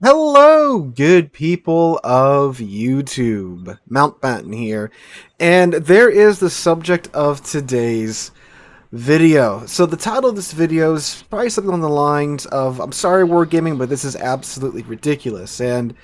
Hello, good people of YouTube. Mountbatten here, and there is the subject of today's video. So the title of this video is probably something on the lines of, I'm sorry wargaming, but this is absolutely ridiculous. And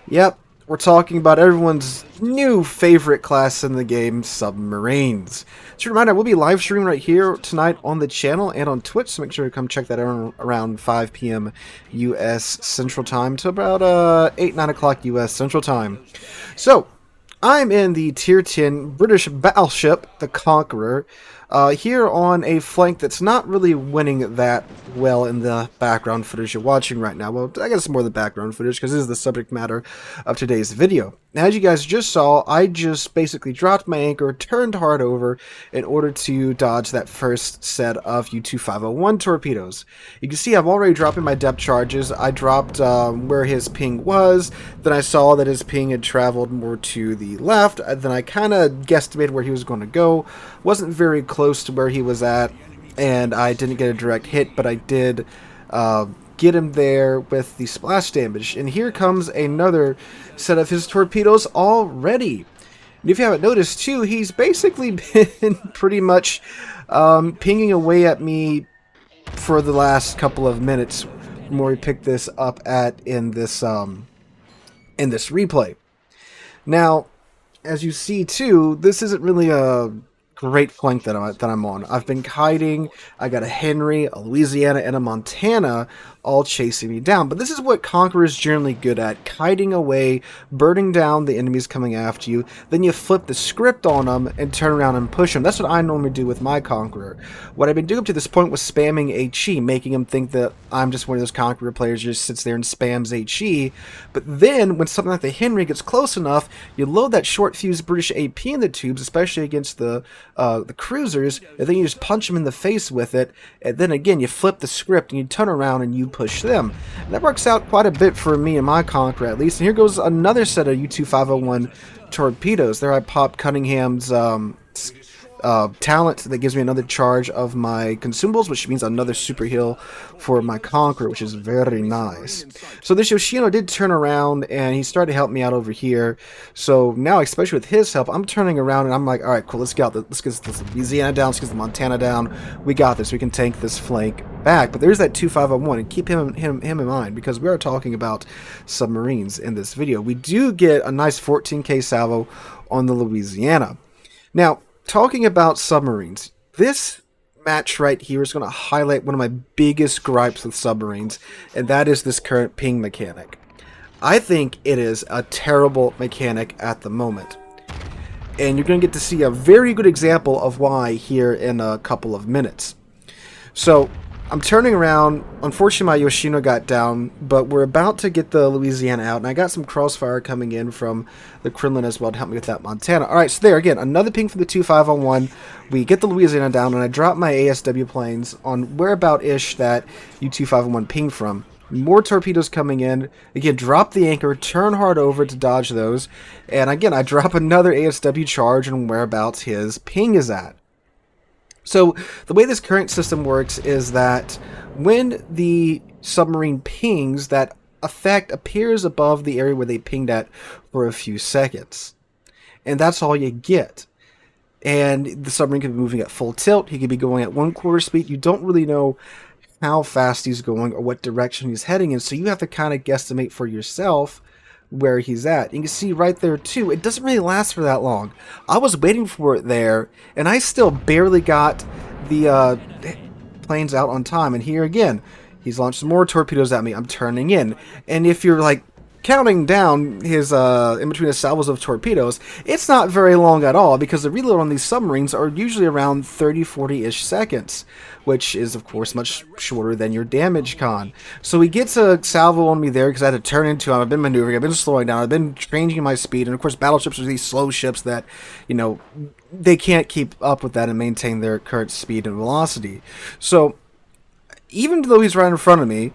yep, we're talking about everyone's new favorite class in the game, submarines. Just a reminder, we'll be live streaming right here tonight on the channel and on Twitch, so make sure to come check that out around 5 p.m. U.S. Central Time to about 8, 9 o'clock U.S. Central Time. So, I'm in the Tier 10 British battleship, the Conqueror, here on a flank that's not really winning that well in the background footage you're watching right now. Well, I guess more the background footage because this is the subject matter of today's video. Now, as you guys just saw, I just basically dropped my anchor, turned hard over in order to dodge that first set of U-2501 torpedoes. You can see I'm already dropping my depth charges. I dropped where his ping was, then I saw that his ping had traveled more to the left, then I kind of guesstimated where he was going to go. Wasn't very close to where he was at, and I didn't get a direct hit, but I did get him there with the splash damage. And here comes another set of his torpedoes already. And if you haven't noticed too, he's basically been pretty much pinging away at me for the last couple of minutes from where we picked this up at in this replay. Now, as you see too, this isn't really a great flank that I'm on. I've been kiting. I got a Henry, a Louisiana, and a Montana all chasing me down. But this is what Conqueror is generally good at: kiting away, burning down the enemies coming after you. Then you flip the script on them and turn around and push them. That's what I normally do with my Conqueror. What I've been doing up to this point was spamming HE, making them think that I'm just one of those Conqueror players who just sits there and spams HE. But then, when something like the Henry gets close enough, you load that short fuse British AP in the tubes, especially against the cruisers, and then you just punch them in the face with it, and then again you flip the script and you turn around and you push them. And that works out quite a bit for me and my Conqueror, at least. And here goes another set of U-2501 torpedoes. There I popped Cunningham's talent that gives me another charge of my consumables, which means another super heal for my Conqueror, which is very nice. So this Yoshino did turn around and he started to help me out over here. So now, especially with his help, I'm turning around and I'm like, all right, cool, let's get this Louisiana down, let's get the Montana down. We got this. We can tank this flank back. But there's that 2501, and keep him in mind, because we are talking about submarines in this video. We do get a nice 14k salvo on the Louisiana. Now, talking about submarines, this match right here is going to highlight one of my biggest gripes with submarines, and that is this current ping mechanic. I think it is a terrible mechanic at the moment, and you're going to get to see a very good example of why here in a couple of minutes. So I'm turning around. Unfortunately, my Yoshino got down, but we're about to get the Louisiana out, and I got some crossfire coming in from the Kremlin as well to help me with that Montana. All right, so there again, another ping for the 2501. We get the Louisiana down, and I drop my ASW planes on whereabout-ish that U-2501 pinged from. More torpedoes coming in. Again, drop the anchor, turn hard over to dodge those, and again, I drop another ASW charge on whereabouts his ping is at. So the way this current system works is that when the submarine pings, that effect appears above the area where they pinged at for a few seconds. And that's all you get. And the submarine could be moving at full tilt. He could be going at 1/4 speed. You don't really know how fast he's going or what direction he's heading in. So you have to kind of guesstimate for yourself where he's at. You can see right there too, it doesn't really last for that long. I was waiting for it there, and I still barely got the planes out on time. And here again, he's launched some more torpedoes at me. I'm turning in, and if you're like counting down his in between his salvos of torpedoes, it's not very long at all, because the reload on these submarines are usually around 30-40-ish seconds, which is of course much shorter than your damage con. So he gets a salvo on me there because I had to turn into him. I've been maneuvering, I've been slowing down, I've been changing my speed, and of course battleships are these slow ships that, you know, they can't keep up with that and maintain their current speed and velocity. So even though he's right in front of me,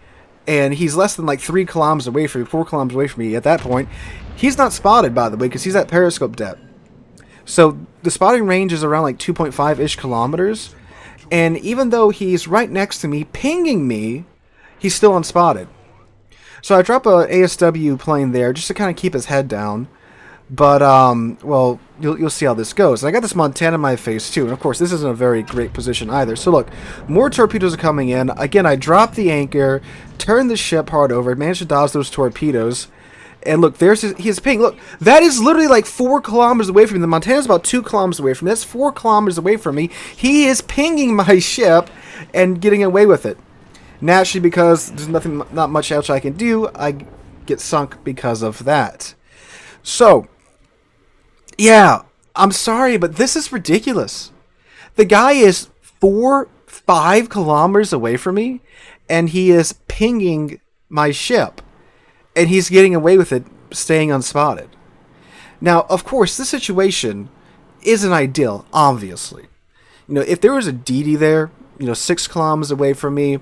and he's less than like 3 kilometers away from me, 4 kilometers away from me at that point, he's not spotted, by the way, because he's at periscope depth. So the spotting range is around like 2.5-ish kilometers, and even though he's right next to me, pinging me, he's still unspotted. So I drop a ASW plane there just to kind of keep his head down. But well, you'll see how this goes. And I got this Montana in my face too, and of course this isn't a very great position either. So look, more torpedoes are coming in. Again, I drop the anchor, turn the ship hard over, manage to dodge those torpedoes. And look, there's his ping. Look, that is literally like 4 kilometers away from me. The Montana's about 2 kilometers away from me. That's 4 kilometers away from me. He is pinging my ship and getting away with it. Naturally, because there's not much else I can do, I get sunk because of that. So, yeah, I'm sorry, but this is ridiculous. The guy is 5 kilometers away from me, and he is pinging my ship. And he's getting away with it, staying unspotted. Now, of course, this situation isn't ideal, obviously. If there was a DD there, 6 kilometers away from me,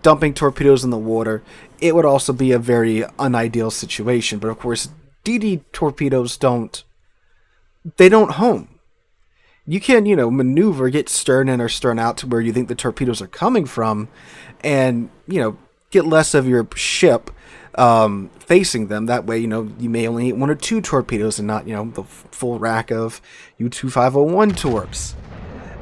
dumping torpedoes in the water, it would also be a very unideal situation. But of course, DD torpedoes don't home. You can, maneuver, get stern in or stern out to where you think the torpedoes are coming from, and, get less of your ship facing them. That way, you may only hit 1 or 2 torpedoes and not, the full rack of U-2501 torps.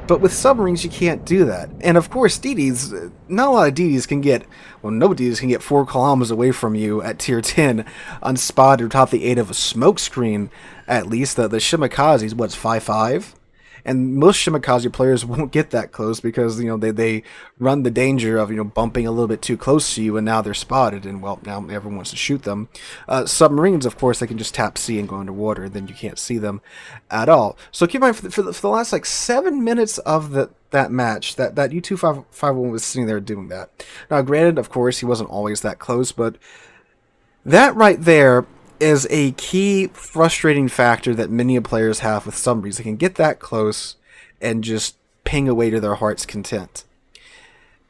But with submarines, you can't do that. And of course, DDs, not a lot of DDs can get, well, no DDs can get 4 kilometers away from you at tier 10, unspotted, top the 8 of a smoke screen, at least. The Shimakaze's, what's 5.5? And most Shimakaze players won't get that close because, they run the danger of, bumping a little bit too close to you, and now they're spotted, and, well, now everyone wants to shoot them. Submarines, of course, they can just tap C and go underwater, and then you can't see them at all. So keep in mind, for the last, 7 minutes of that match, that U-2551 was sitting there doing that. Now, granted, of course, he wasn't always that close, but that right there is a key frustrating factor that many players have with submarines. They can get that close and just ping away to their heart's content.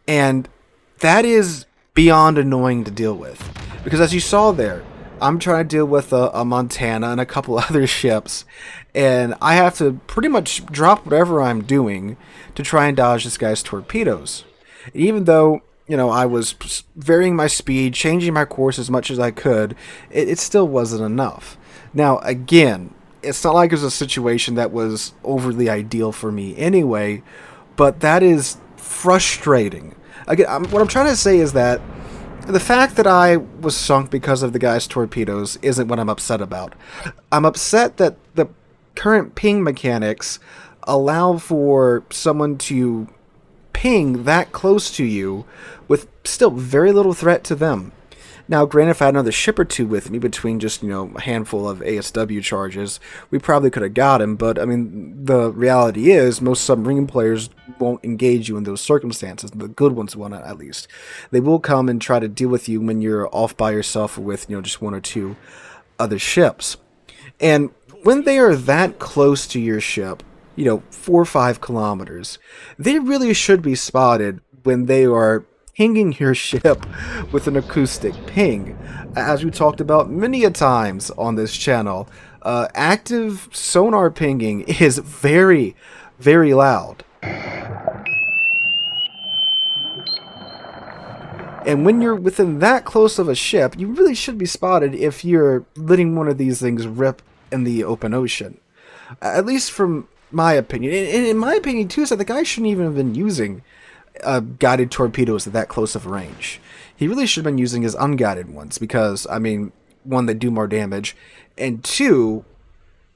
And that is beyond annoying to deal with. Because as you saw there, I'm trying to deal with a Montana and a couple other ships, and I have to pretty much drop whatever I'm doing to try and dodge this guy's torpedoes. Even though I was varying my speed, changing my course as much as I could, it still wasn't enough. Now, again, it's not like it was a situation that was overly ideal for me anyway, but that is frustrating. Again, what I'm trying to say is that the fact that I was sunk because of the guy's torpedoes isn't what I'm upset about. I'm upset that the current ping mechanics allow for someone to ping that close to you with still very little threat to them. Now, granted, if I had another ship or two with me between just, a handful of ASW charges, we probably could have got him, but, the reality is most submarine players won't engage you in those circumstances. The good ones won't, at least. They will come and try to deal with you when you're off by yourself or with, just 1 or 2 other ships. And when they are that close to your ship, 4 or 5 kilometers, they really should be spotted when they are pinging your ship with an acoustic ping. As we talked about many a times on this channel, active sonar pinging is very, very loud. And when you're within that close of a ship, you really should be spotted if you're letting one of these things rip in the open ocean. At least from my opinion. And in my opinion, too, is that the guy shouldn't even have been using guided torpedoes at that close of a range. He really should have been using his unguided ones because, 1, they do more damage, and 2,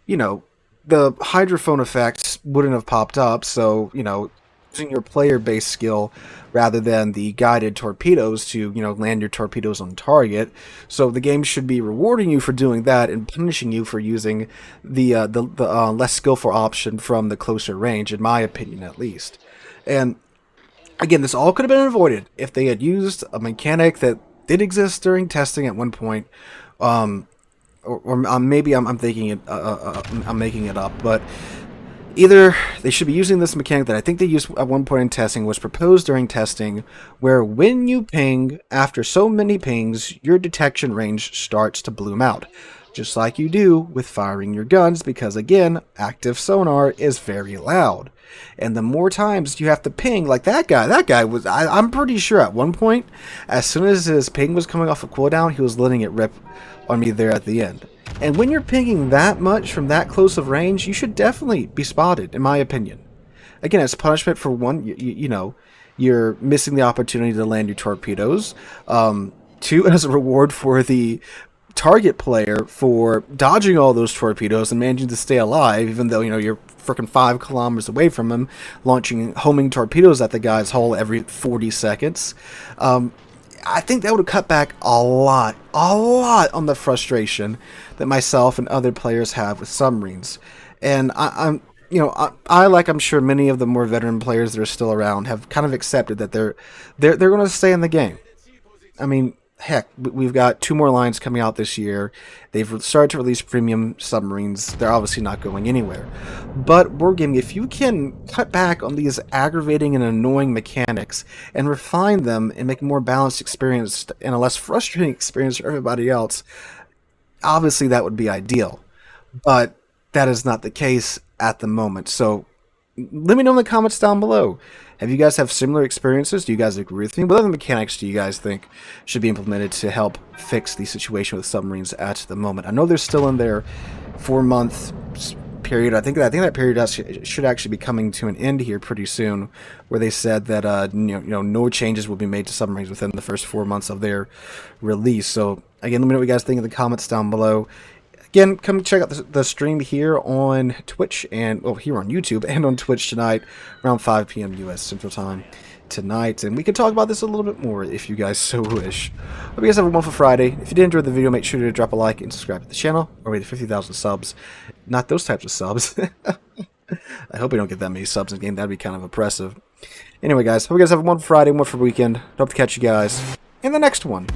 the hydrophone effects wouldn't have popped up, so, using your player-based skill rather than the guided torpedoes to, land your torpedoes on target. So the game should be rewarding you for doing that and punishing you for using the less skillful option from the closer range, in my opinion, at least. And again, this all could have been avoided if they had used a mechanic that did exist during testing at one point, or maybe I'm thinking it, I'm making it up, but either they should be using this mechanic that I think they used at one point in testing, was proposed during testing, where when you ping, after so many pings, your detection range starts to bloom out. just like you do with firing your guns, because again, active sonar is very loud. And the more times you have to ping, like that guy was, I'm pretty sure at one point, as soon as his ping was coming off a cooldown, he was letting it rip on me there at the end. And when you're pinging that much from that close of range, you should definitely be spotted, in my opinion. Again, as punishment for one, you know, you're missing the opportunity to land your torpedoes. Two, as a reward for the target player for dodging all those torpedoes and managing to stay alive, even though, you know, you're freaking 5 kilometers away from him, launching homing torpedoes at the guy's hull every 40 seconds. I think that would have cut back a lot on the frustration that myself and other players have with submarines. And I'm you know, like I'm sure many of the more veteran players that are still around have kind of accepted that they're going to stay in the game. I mean, heck, we've got 2 more lines coming out this year. They've started to release premium submarines. They're obviously not going anywhere. But Wargaming, if you can cut back on these aggravating and annoying mechanics and refine them and make a more balanced experience and a less frustrating experience for everybody else, obviously that would be ideal. But that is not the case at the moment. So let me know in the comments down below. Have you guys have similar experiences? Do you guys agree with me? What other mechanics do you guys think should be implemented to help fix the situation with submarines at the moment? I know they're still in their 4-month period. I think that period should actually be coming to an end here pretty soon, where they said that no changes will be made to submarines within the first 4 months of their release. So again, let me know what you guys think in the comments down below. Again, come check out the stream here on Twitch and here on YouTube and on Twitch tonight around 5 p.m. U.S. Central Time tonight, and we can talk about this a little bit more if you guys so wish. Hope you guys have a wonderful Friday. If you did enjoy the video, make sure to drop a like and subscribe to the channel. Our way to 50,000 subs. Not those types of subs. I hope we don't get that many subs in the game. That'd be kind of oppressive. Anyway, guys, hope you guys have a wonderful Friday, wonderful weekend. Hope to catch you guys in the next one.